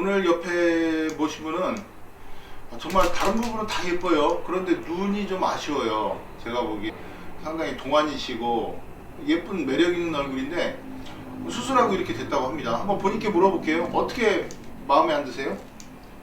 오늘 옆에 보시면은 정말 다른 부분은 다 예뻐요. 그런데 눈이 좀 아쉬워요. 제가 보기 상당히 동안이시고 예쁜 매력 있는 얼굴인데 수술하고 이렇게 됐다고 합니다. 한번 본인께 물어볼게요. 어떻게 마음에 안 드세요?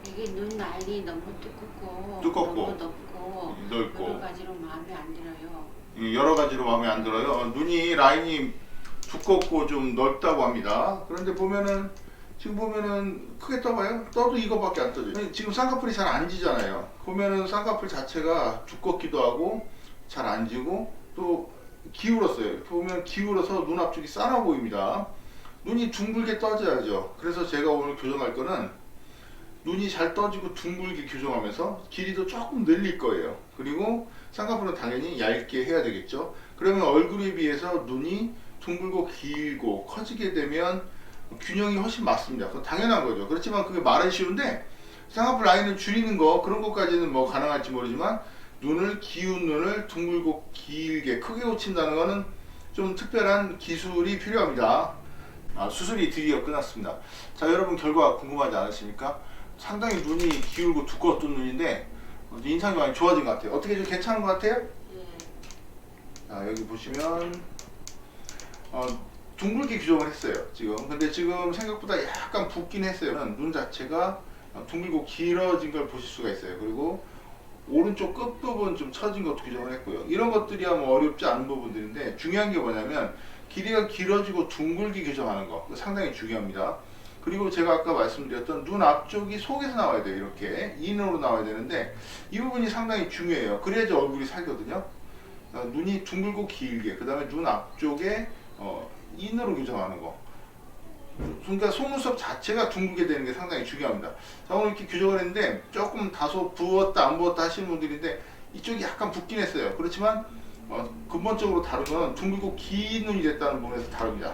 이게 눈 라인이 너무 두껍고, 너무 넓고 넓고. 여러 가지로 마음에 안 들어요. 여러 가지로 마음에 안 들어요. 눈이 라인이 두껍고 좀 넓다고 합니다. 그런데 보면은 지금 보면은 크게 떠봐요. 떠도 이거밖에 안 떠져요. 지금 쌍꺼풀이 잘 안 지잖아요. 보면은 쌍꺼풀 자체가 두껍기도 하고 잘 안 지고 또 기울었어요. 이렇게 보면 기울어서 눈 앞쪽이 싸나 보입니다. 눈이 둥글게 떠져야죠. 그래서 제가 오늘 교정할 거는 눈이 잘 떠지고 둥글게 교정하면서 길이도 조금 늘릴 거예요. 그리고 쌍꺼풀은 당연히 얇게 해야 되겠죠. 그러면 얼굴에 비해서 눈이 둥글고 길고 커지게 되면 균형이 훨씬 맞습니다. 그건 당연한 거죠. 그렇지만 그게 말은 쉬운데 쌍꺼풀 라인을 줄이는 거 그런 것까지는 뭐 가능할지 모르지만 눈을 기운 눈을 둥글고 길게 크게 고친다는 거는 좀 특별한 기술이 필요합니다. 수술이 드디어 끝났습니다. 자, 여러분 결과 궁금하지 않으십니까? 상당히 눈이 기울고 두꺼웠던 눈인데 인상이 많이 좋아진 것 같아요. 어떻게 좀 괜찮은 것 같아요? 예. 자, 여기 보시면 둥글게 규정을 했어요 지금. 근데 지금 생각보다 약간 붓긴 했어요. 눈 자체가 둥글고 길어진 걸 보실 수가 있어요. 그리고 오른쪽 끝부분 좀 처진 것도 규정을 했고요. 이런 것들이야 뭐 어렵지 않은 부분들인데 중요한 게 뭐냐면 길이가 길어지고 둥글게 규정하는 거 상당히 중요합니다. 그리고 제가 아까 말씀드렸던 눈 앞쪽이 속에서 나와야 돼요. 이렇게 인으로 나와야 되는데 이 부분이 상당히 중요해요. 그래야지 얼굴이 살거든요. 눈이 둥글고 길게, 그 다음에 눈 앞쪽에 인으로 교정하는 거. 그러니까 속눈썹 자체가 둥글게 되는 게 상당히 중요합니다. 자, 오늘 이렇게 교정을 했는데 조금 다소 부었다 안 부었다 하시는 분들인데 이쪽이 약간 붓긴 했어요. 그렇지만 근본적으로 다른 건 둥글고 긴 눈이 됐다는 부분에서 다릅니다.